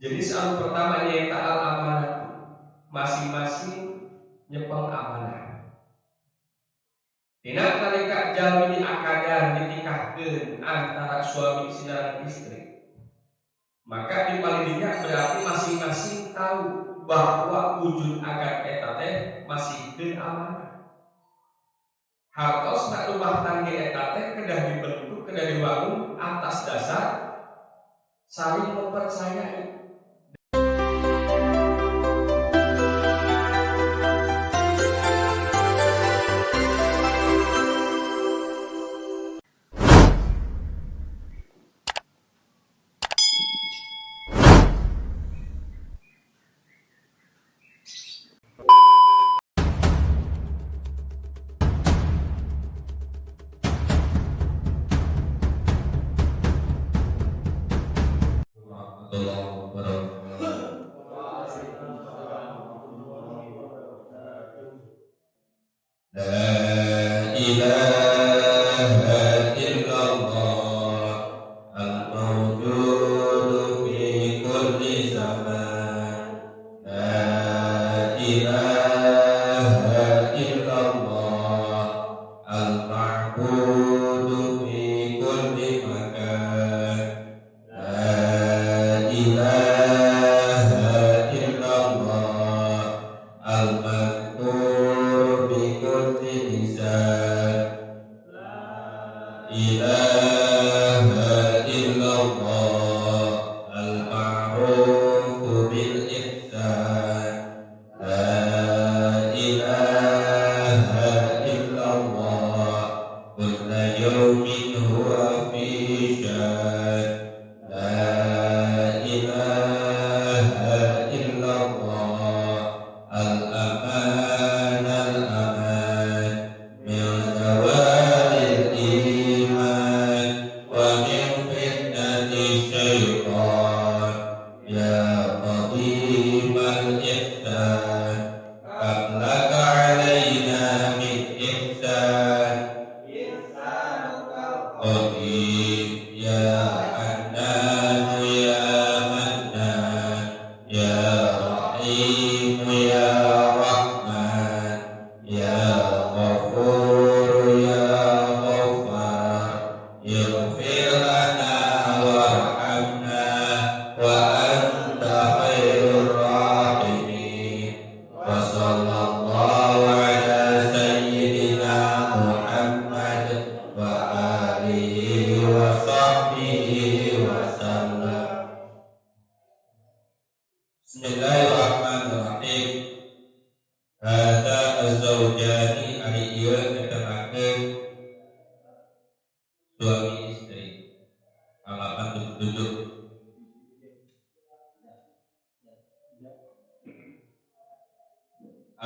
Jenis anu pertama nyaeta al amanah, masing-masing nyepeng amanah. Dina nalika jalmi diakadan dinikahkeun antara suami sinareng istri, maka di palingnya berarti masing-masing tahu bahwa wujud akad eta teh masihkeun amanah. Hartosna rumah tangga eta teh kedah dibentuk, kedah dibangun atas dasar saling mempercayai.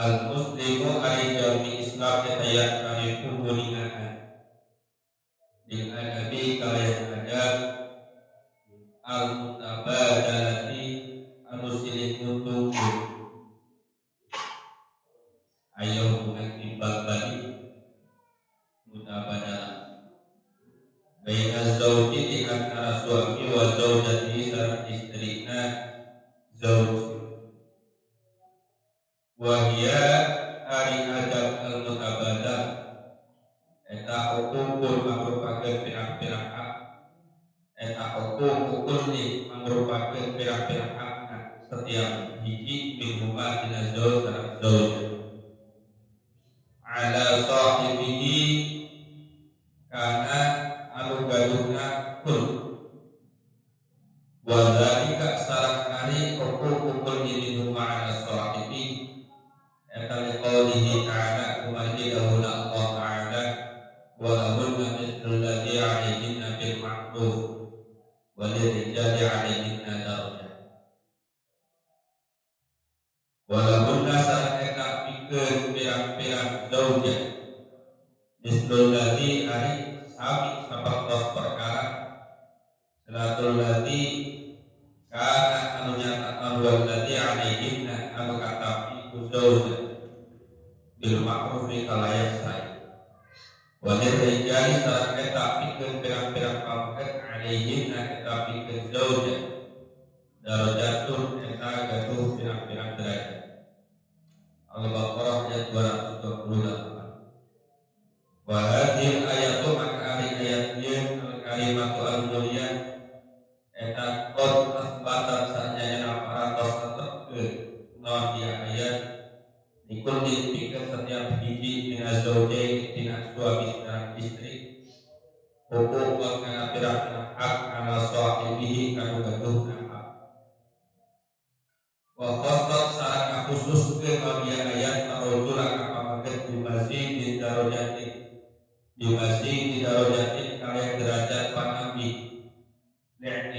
Al-muslimu ari jalmi Islam etayat kariku guningan bil adabi kalayan adab al-mutabadalati anu silih nuntungku ayo hubungan timbal balik mutabadalah baina zauji di antara suami wa zaujati sareng istrina zauj wahia ari adab al-mutabadah eta hukukun mangrupakeun pirang-pirang hak eta hukukun li mangrupakeun pirang-pirang hak setiap hiji minhuma dina zauj sareng zauj ala sahibihi kana anu gaduhna kun wa dzalika sareng ari hukukun li minhuma ala sahibihi eta liqaulihi ta'ala kumadi lahuna Allah ta'ala wa lahunna mithlu alladhi 'alayhinna bil ma'ruf wa lirijali 'alayhinna darajah wa lahunna sareka pikeun pirang-pirang zaujah mithlu alladhi ari sami sapertos perkara salatul ladzi kana anu nyatakan wal ladzi 'alayhinna anu katapi zaujah bil ma'ruf kalayan sae walir rijali sareng eta pikeun pirang-pirang pangkat alaihin eta pikeun zaujah darajatun Kot asbatan sajanya parantos tetep non dia ayat ikut dipikir setiap biji minaz zaujain tina suami dan istri hukum kana pira-pira hak ala sahibihi kanu gaduh hak wa khassat sareng khusus ke bagian ayat tarujul apa maget di masjid di darajati kalian derajat panabi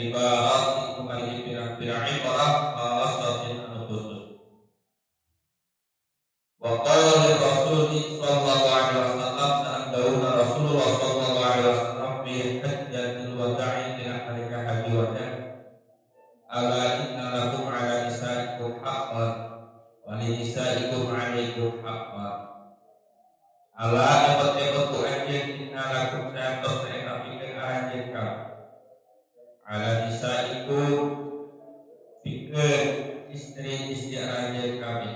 ibarat itu kali pira-pira ibarat khasatin anu khusus wa qala li rasul sallallahu alaihi wasallam saat dauna Rasulullah sallallahu alaihi wasallam fi hajjatil wada'i ila halika haji wada ala inna lakum ala nisaikum haqqan wa li nisaikum alaikum haqqan ala ebet-ebet ku anjeun inna lakum sayatos eta pikeun anjeun ka ala nisaikum pikeun istri-istri anjeun kami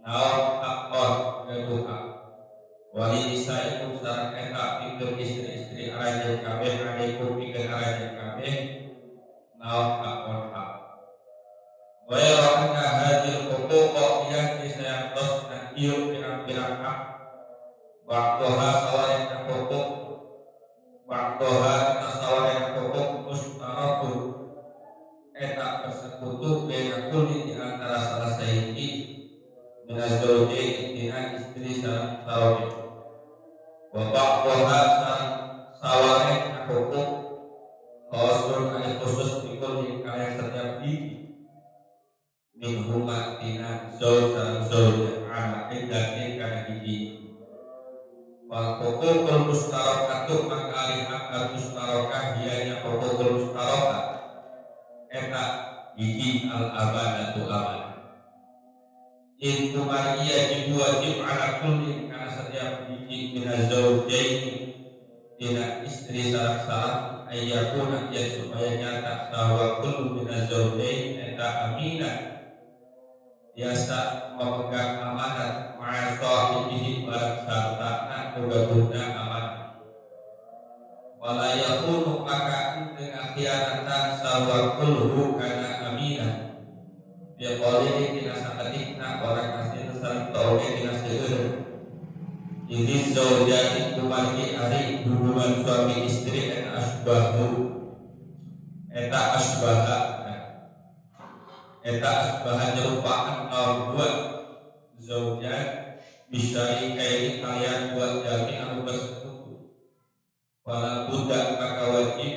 naon haqqan gaduh hak wali nisaikum sareng eta pikeun istri-istri anjeun kabeh alaikum pikeun anjeun kabeh naon haqqan hak wa yaraka hadil huquq yang disayantos dan ieu pirang-pirang hak waktuha sawarek huquq waktuha sawarek huquq mustarakun eta persekutu bena kulli di antara salah saiki minaz zaujain tina istri sareng sawarek wa waktuha sawarek huquq khusus anu khusus pikul di kalian setiap biji min huma tina zauj sareng zauj anak dan kana biji wa huququl mustarakatu makali hak mustarakah dianya huququl mustarakah eta biji al abadatu abad itu mariya wajib ala kulli kana setiap biji minaz zaujaini tina istri sareng ayyakuna ya supaya nyata bahwa kullu minaz zaujain eta aminah biasa memegang amanat ma'a sahibihi barang sartana guna amanat wala yakunu maka dengan khianatan sawa kullu kana aminah dia qali tina sakatikna orang asli sareng tauge tina seueur ini zaujati kumari ari hubungan suami istri eta asbaha nyerupaan naon buat zaujat bisyari kaini kalian buat jami anu bersekutu wala buddha maka wajib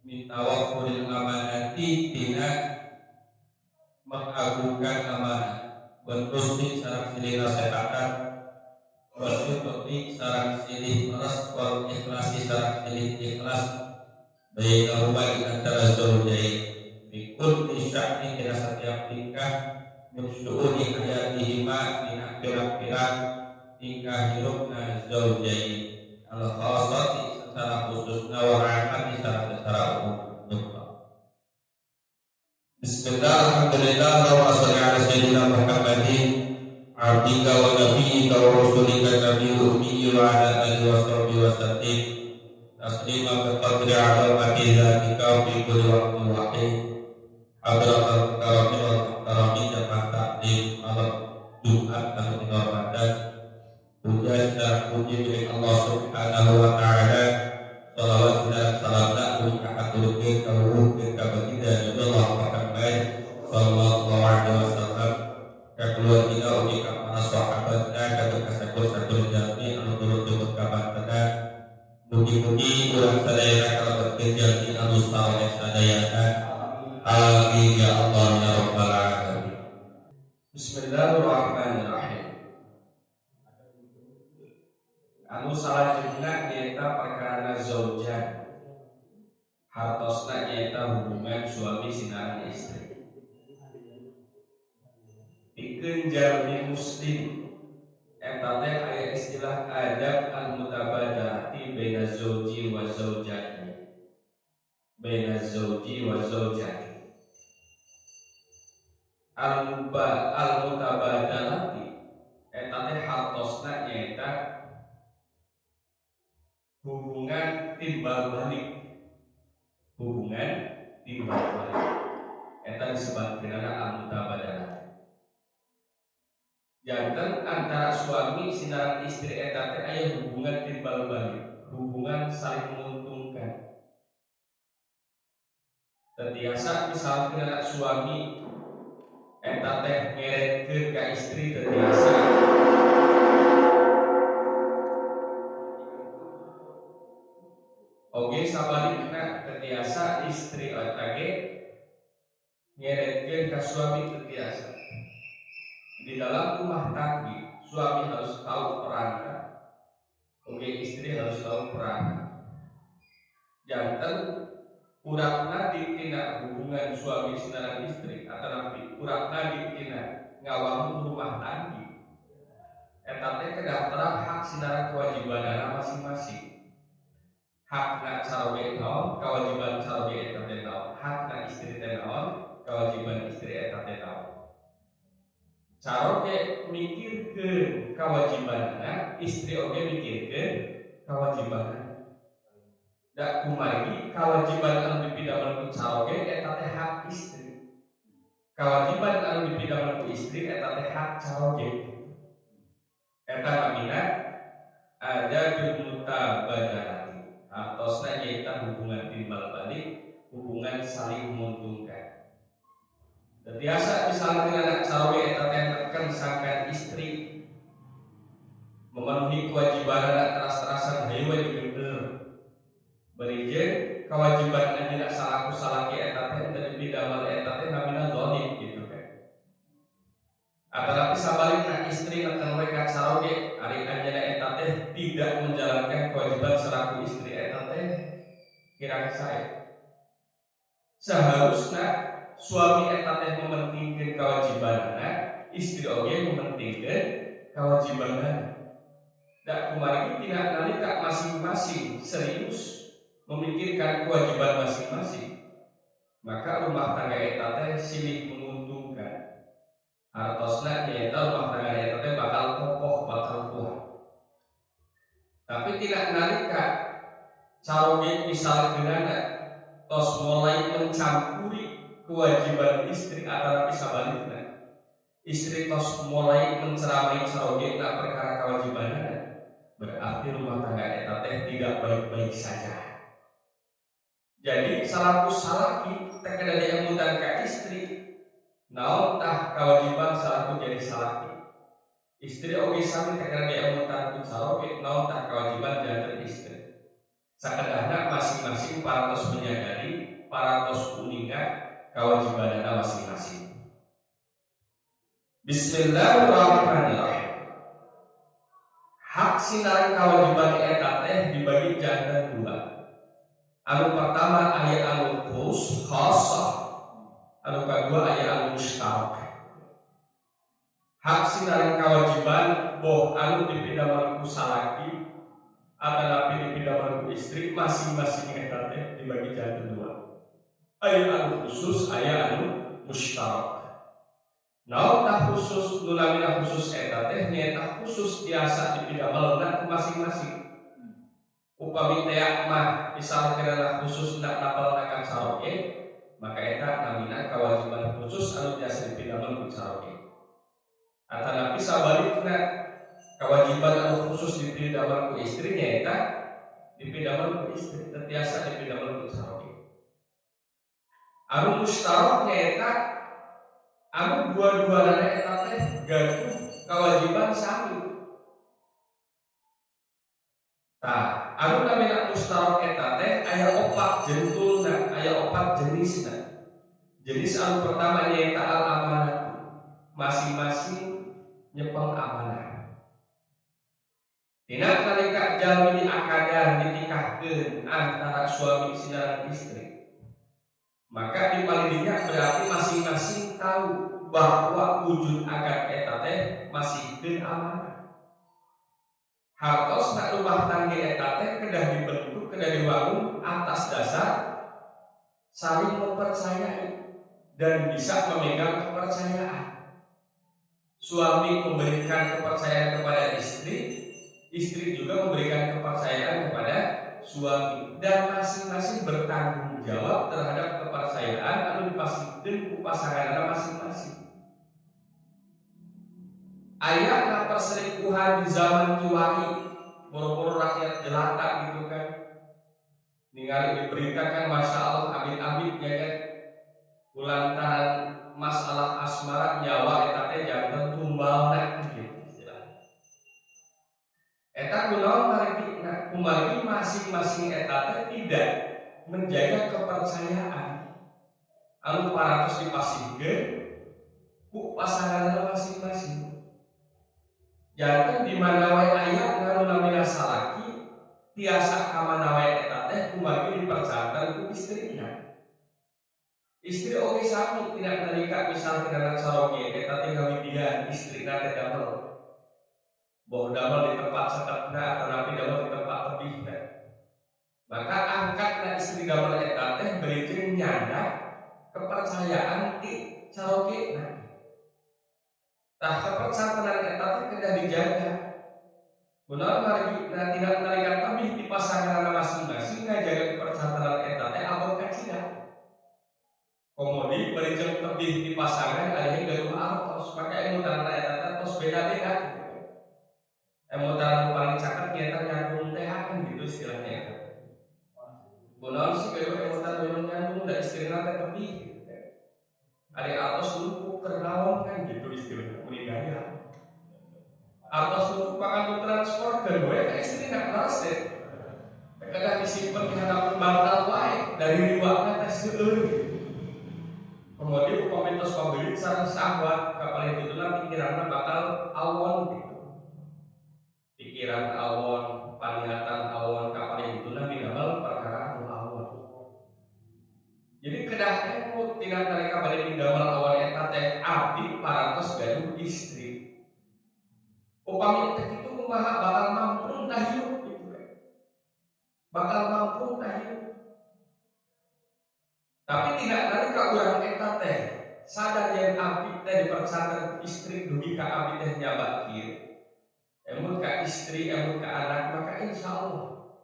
minta wakulil amanati tina mengagungkan amanah bentusni sarang silih nasehatan wasituti sarang silih meres wal ikhlasi sarang silih ikhlas bainahuma di antara zaujain bikul isya'ni kira setiap tingkah min syu'uni hayatihima tina pirang-pirang tingkah hirupna zaujain al-khasati secara khususna wa amati secara umum. Bismillah, alhamdulillah, wa salli ala sayyidina Muhammadin abdika wa nabiyyika wa rasulika nabiyil ummi wa ala alihi wa sahbihi wa sallim taslima bi qadri azamati dzatika fi kulli waqtin wa hin hadratal karami wal muhtarami jamaah taklim malam Jumat dan Ramadan. Puja dan puji milik Allah Subhanahu wa taala. Salawat dan salam takun kahaturkeun ka ruhkeun ka baginda Allah Muhammad sallallahu alaihi wasallam ka keluarga ugi ka para sahabatna ka kasakur-sakur jami anu turut-turut ka bantana. Mugi-mugi urang sadaya kalebetkeun jami anu saleh sadayana. Amin ya Allah ya rabbal alamin. Bismillahirrahmanirrahim. Anu salajengna nyaeta perkara zaujan. Hartosna nyaeta hubungan suami sinareng istri. Pikeun jalmi muslim eta teh aya istilah adab al-mutabadalati baina zauji wa zaujati. Baina zauji wa zaujati. Al-mutabadalati eta teh hartosna nyaeta hubungan timbal balik. Hubungan timbal balik. Eta disebutkeunana al-mutabadalah. Janten antara suami sinaran istri eta teh aya hubungan timbal balik, hubungan saling menguntungkan. Tetiasa misalkan anak suami eta teh ngeretkeun ka istri tetiasa oge sabalikna tetiasa istri eta ge ngeretkeun ka suami tetiasa. Di dalam rumah tangga, suami harus tahu perannya, oke istri harus tahu perannya. Janten kurangna ditina hubungan suami saudara istri, atau nabi kurangna ditina ngawangun rumah tangga. Eta teh kedah terang hak saudara kewajibanana masing-masing. Hakna caroge naon, kewajiban caroge eta teh naon, hakna istri teh naon, kewajiban istri eta teh naon. Caroge mikirkeun kewajibanna, istri oge mikirkeun kewajibanna. Da kumari kewajiban anu dipidamel ku caroge eta teh hak istri. Kewajiban anu dipidamel ku istri eta teh hak caroge. Eta namina ada mutabadalati. Artosna nyaeta hubungan timbal balik, hubungan saling menguntungkan. Biasa misalnya anak cawe eta teh tekan sangkan istri memenuhi kewajiban anak teras-terasan hayu we dibener. Berijin kewajiban anjeunna salaku salaki eta teh teu dipidamel eta teh namina zalim gitu kan. Atanapi sabalikna istri nekan we ka caroge ari anjeunna eta teh tidak menjalankan kewajiban selaku istri eta teh kirang sae. Seharusnya suami eta teh mementingkeun kewajibanna, istri oge mementingkeun kewajibanna. Da kumari tina nalika masing-masing serius memikirkan kewajiban masing-masing, maka rumah tangga eta teh silih menguntungkan. Hartosna nyaeta rumah tangga eta teh bakal kokoh, bakal kuat. Tapi tidak nalika caroge misalkeunana tos mulai mencampuri kewajiban istri atau sabalikna, istri tos mulai menceramai caroge na perkara kewajibanna, berarti rumah tangga eta teh tidak baik-baik saja. Jadi salaku salaki teh kada diamutan ka istri, naon tah kewajiban salaku jadi salaki. Istri oge sami teh kada diamutan ku caroge, naon tah kewajiban janten istri. Sakadahna masing-masing parantos menyadari, parantos uningan kewajibanana masing-masing. Bismillahirrahmanirrahim. Hak sinaran kewajiban eta teh dibagi janten dua. Anu pertama aya anu khusus, anu kedua aya anu mustarak. Hak sinaran kewajiban boh anu dipidamel ku salaki atanapi dipidamel ku istri masing-masing eta teh dibagi janten dua. Aya anu khusus, aya anu mustarak. Naon tah khusus, nu namina khusus eta teh nyaeta khusus biasa dipidamelna ku masing-masing. Upami teh mah misalkeunna khusus ndak napalna ka caroge, maka eta namina kewajiban khusus anu biasa dipidamel ku caroge. Atanapi sabalikna kewajiban anu khusus dipidamel ku istri nyaeta dipidamel ku istri, tetiasa dipidamel ku caroge. Anu mustarak nyaeta anu dua-duana eta teh gaduh kewajiban sami. Tah, anu namina mustarak eta teh aya opat jentulna, aya opat jenisna. Jenis anu pertama nyaeta al-amanah. Masing-masing nyepeng amanah. Dina nalika jalmi diakadan dinikahkeun antara suami sinaran istri, maka dipalidinya berarti masing-masing tahu bahwa wujud akad eta teh masihkeun amanah. Hartosna rumah tangga eta teh kedah dibentuk, kedah dibangun atas dasar saling mempercayai dan bisa memegang kepercayaan. Suami memberikan kepercayaan kepada istri, istri juga memberikan kepercayaan kepada suami, dan masing-masing bertanggung jawab terhadap kepercayaan anu dipasikeun ku pasanganna masing-masing. Aya perselingkuhan di zaman kiwari, boro-boro rakyat jelata gitu kan. Ningali diberitakan masya Allah abid-abid ya kan. Kulantaran masalah asmara nyawa eta teh janten tumbalna gitu istilahnya. Eta kunaon marigina kumaha masing-masing eta teh tidak menjaga kepercayaan anu parantos dipasikeun ku pasanganna masing-masing. Janten di mana wae aya nganu namina salaki tiasa ka mana wae eta teh kumaha dipercayakan ku istrina. Istri oge sami tidak nalika misal kana saroge eta teh gawidian istrina teh damel. Boh damel di tempat setetna atau napi damel di tempat tebihna. Maka angkatna istri damel eta teh berijing nyanda kepercayaan ti sarogena. Tah kepercayaan eta teh kedah dijaga. Kunaon marigina tidak nalika tebih di pasanganna masing-masing ngajaga kepercayaan eta teh abot kacida. Komodi berijing tebih di pasangan aya gaduh artos, maka emutanna eta teh tos beda-beda. Emutan paling caket nyata nyambung teh kan gitu istilahnya. Kunaon sih gaduh emutan belum nyambung da istrina teh tebih. Ari artos dulu kernaon kan gitu istilahnya budidaya. Artos dulu pakan transport kedua ka istrina keras deh. Kadang disimpen di hadapan bantal wae dari riwakna teh seueur. Kemudian komentos pembeli sareng sahabat kapal itu pikiranna bakal awon gitu. Pikiran awon, paningatan awon kapal itu bidamel perkara awon. Jadi kedah emut tina nalika bade bidamel awon eta teh abdi parantos gaduh istri. Upami teh kitu kumaha bakal mampu tah hirup gitu kan. Bakal mampu tah hirup. Tapi tidak nalika urang eta teh sadar yang abdi teh dipercayakan istri dugi ka abdi teh nyabat kieu. Emut ka istri, emut ka anak, maka insya Allah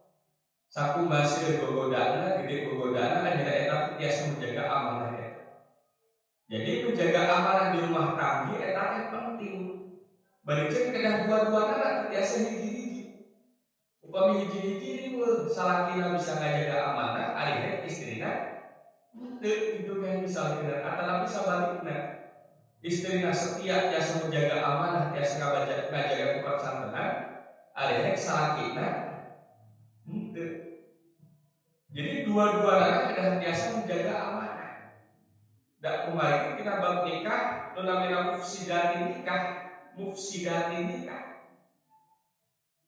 saku masih gogodana, gede gogodana, akhirnya eta tiasa menjaga amanah eta. Jadi menjaga amanah di rumah tangga eta teh penting. Barijeng kedah dua-duana tiasa hiji-hiji. Upami hiji-hiji salakina bisa ngajaga amanah, akhirnya istrina teu itu yang bisa kita atau bisa balikna. Istrina setia tiasa menjaga amanah, tiasa ngajaga kepercayaan, akhirnya salakina henteu. Jadi dua-duanya kedah tiasa menjaga amanah. Da kumaha kita bab nikah nu namina mufsidati nikah.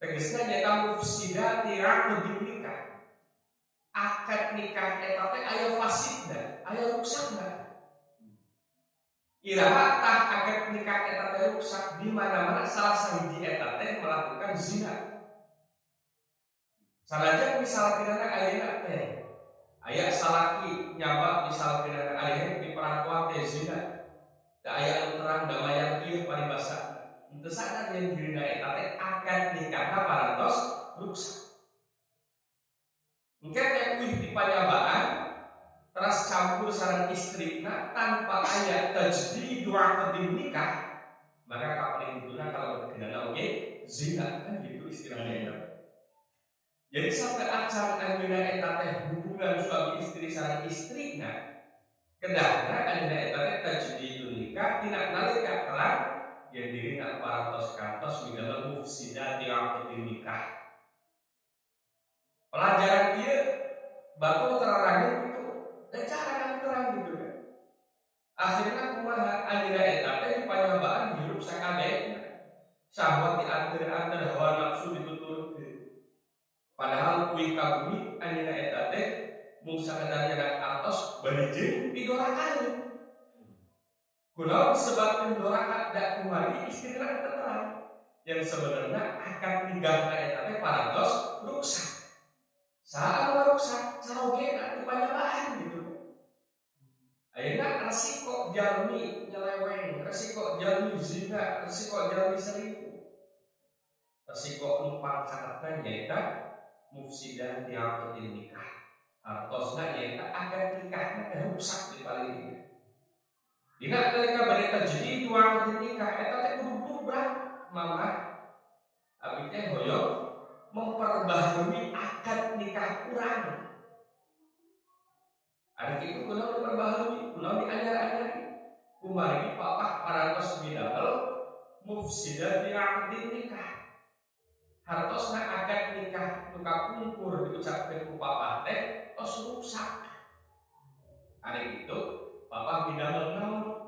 Tegasna nyata mufsidati aqdin nikah. Akad nikah eta teh aya fasidna, aya ruksakna. Iraha tah akad nikah eta teh rusak di mana-mana salah sahiji eta teh melakukan zina. Sanajan misal pidana ayeuna teh aya salaki nyaba misal pidana ayeuna di peratuan teh zina. Da aya anu terang da mayar ieu paribasa. Teu sadar yen dirina eta teh akad nikahna parantos rusak. Engke teh kuih dipanyabaan teras campur sareng istrina tanpa aya tajdid aqdin nikah, maka kapaling dituna kalau berkenaan oge zina kan gitu istilahnya. Jadi sampai acan anjeunna eta teh hubungan suami istri sareng istrina kedahna anjeunna eta teh tajdid nikah tina nalika terang yen dirina parantos kantos midamel mufsidati aqdin nikah. Pelajaran ieu bakul terang gitu. Dan cara kan terang gitu kan. Akhirnya kumaha anjeunna eta teh dipanyobaan hirup sakabehna. Syahwat dianteur-anteur, hawa nafsu dituturkeun. Padahal kuih ka bumi anjeunna eta teh mung sakedar nyedak artos barijeng pidorakan. Kunaon sebab pidoraka da kumari istrina terang. Yang sebenarnya akad nikahna eta teh parantos rusak. Saat rusak, sarogena dipanyobaan gitu. Ayeuna resiko jalmi nyeleweng, resiko jalmi zina, resiko jalmi selingkuh. Resiko numpang catatna nyaeta mufsidah tiaqdin nikah. Hartosna ya agar nikahnya rusak di paling. Dina ketika berita jadi dua nikah eta teh buru-buru mama abi teh hoyong memperbaharui akad nikah urang. Ada itu kunaon diperbaharui, kunaon diajar-ajari. Kumari papa parantos bidamel mufsidah di aqdin nikah. Hartosna akad nikah nu kapungkur diucapkeun ku papa teh tos rusak. Ari itu papa bidamel naon